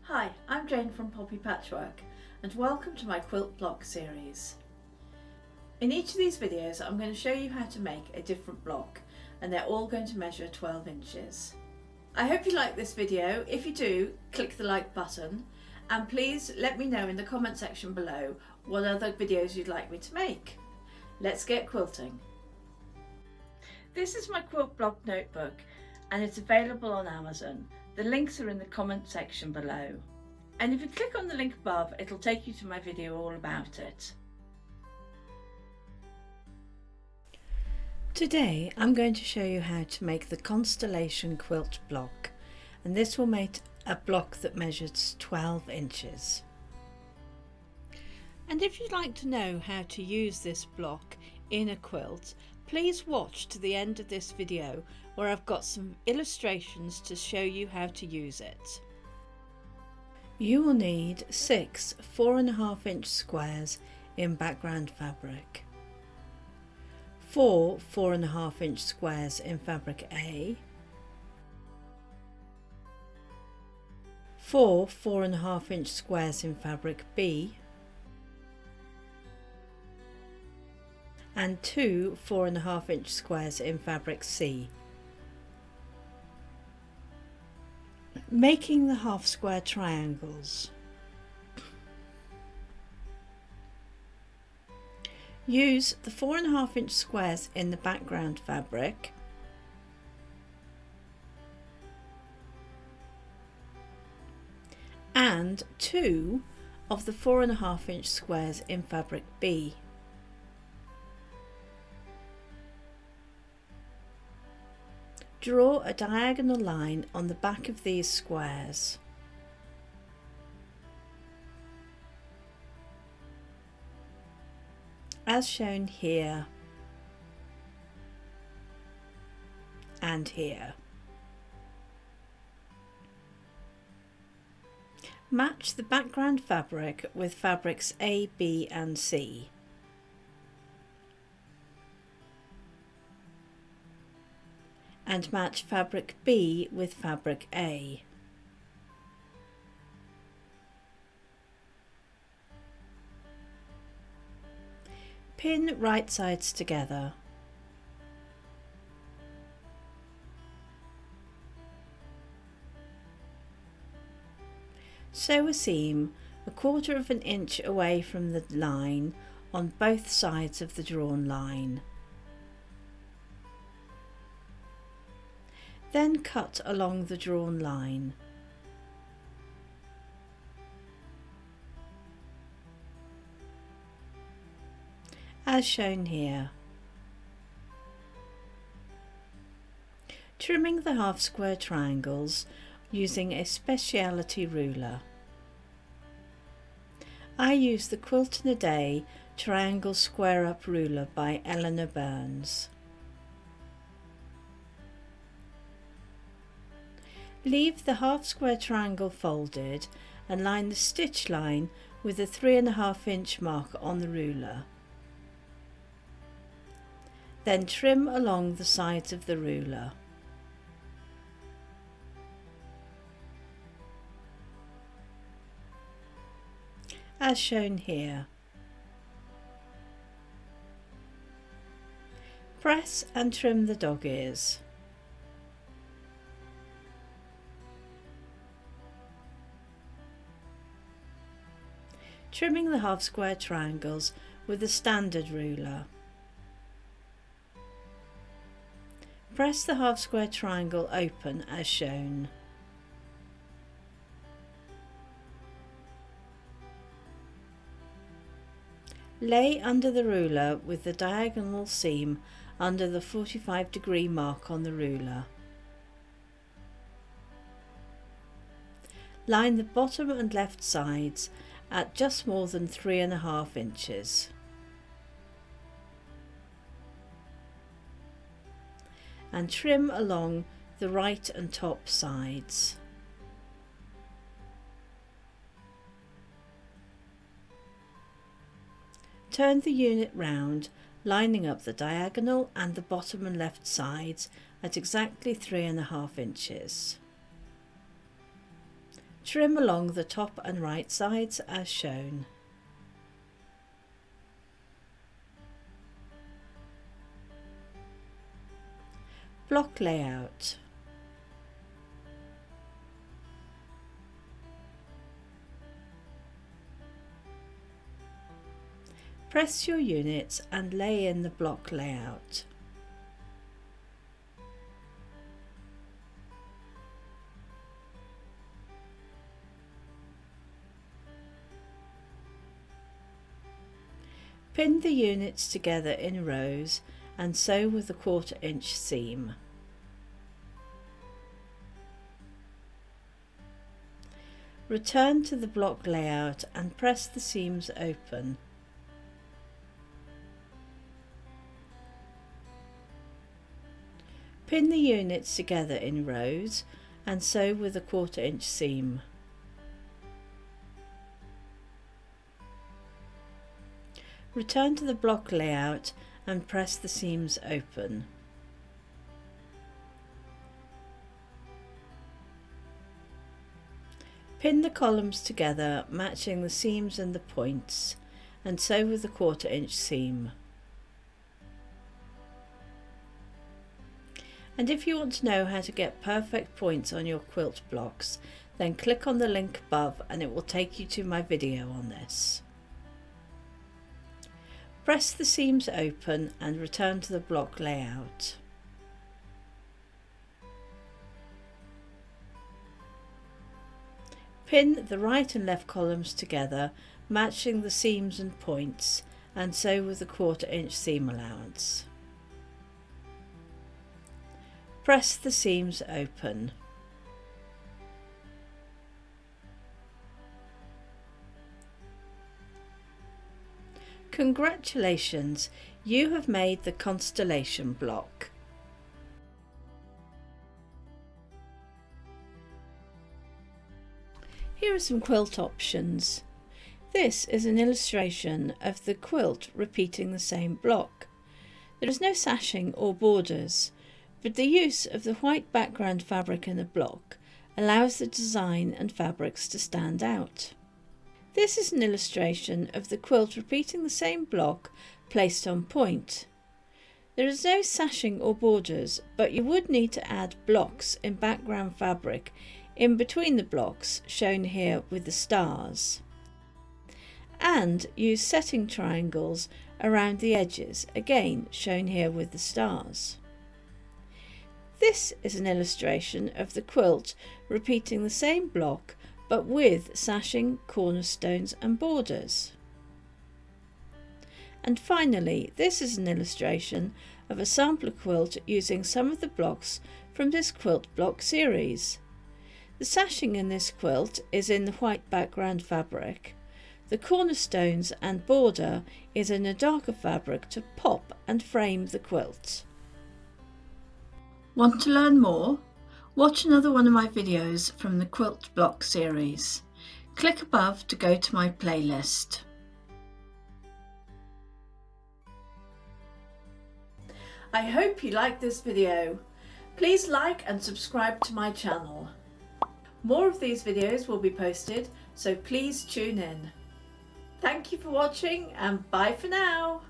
Hi, I'm Jayne from Poppy Patchwork and welcome to my quilt block series. In each of these videos I'm going to show you how to make a different block and they're all going to measure 12 inches. I hope you like this video. If you do, click the like button and please let me know in the comment section below what other videos you'd like me to make. Let's get quilting. This is my quilt block notebook and it's available on Amazon. The links are in the comment section below. And if you click on the link above, it'll take you to my video all about it. Today I'm going to show you how to make the Constellation quilt block, and this will make a block that measures 12 inches. And if you'd like to know how to use this block in a quilt, please watch to the end of this video where I've got some illustrations to show you how to use it. You will need 6 4.5-inch squares in background fabric, 4 4.5-inch squares in fabric A, 4 4.5-inch squares in fabric B, and 2 4.5-inch squares in fabric C. Making the half square triangles. Use the 4.5-inch squares in the background fabric and 2 of the 4.5-inch squares in fabric B. Draw a diagonal line on the back of these squares. As shown here and here. Match the background fabric with fabrics A, B and C. And match fabric B with fabric A. Pin right sides together. Sew a seam 1/4 of an inch away from the line on both sides of the drawn line. Then cut along the drawn line. As shown here. Trimming the half square triangles using a speciality ruler. I use the Quilt in a Day Triangle Square Up Ruler by Eleanor Burns. Leave the half square triangle folded and line the stitch line with the 3.5-inch mark on the ruler. Then trim along the sides of the ruler. As shown here. Press and trim the dog ears. Trimming the half square triangles with a standard ruler. Press the half square triangle open as shown. Lay under the ruler with the diagonal seam under the 45-degree mark on the ruler. Line the bottom and left sides at just more than 3.5 inches. And trim along the right and top sides. Turn the unit round, lining up the diagonal and the bottom and left sides at exactly 3.5 inches. Trim along the top and right sides as shown. Block layout. Press your units and lay in the block layout. Pin the units together in rows and sew with a 1/4 inch seam. Return to the block layout and press the seams open. Pin the units together in rows and sew with a 1/4 inch seam. Return to the block layout and press the seams open. Pin the columns together, matching the seams and the points, and sew with a 1/4 inch seam. And if you want to know how to get perfect points on your quilt blocks, then click on the link above and it will take you to my video on this. Press the seams open and return to the block layout. Pin the right and left columns together, matching the seams and points, and sew with a 1/4 inch seam allowance. Press the seams open. Congratulations, you have made the Constellation block. Here are some quilt options. This is an illustration of the quilt repeating the same block. There is no sashing or borders, but the use of the white background fabric in the block allows the design and fabrics to stand out. This is an illustration of the quilt repeating the same block placed on point. There is no sashing or borders, but you would need to add blocks in background fabric in between the blocks, shown here with the stars, and use setting triangles around the edges, again shown here with the stars. This is an illustration of the quilt repeating the same block but with sashing, cornerstones and borders. And finally, this is an illustration of a sampler quilt using some of the blocks from this quilt block series. The sashing in this quilt is in the white background fabric. The cornerstones and border is in a darker fabric to pop and frame the quilt. Want to learn more? Watch another one of my videos from the Quilt Block series. Click above to go to my playlist. I hope you liked this video. Please like and subscribe to my channel. More of these videos will be posted, so please tune in. Thank you for watching and bye for now.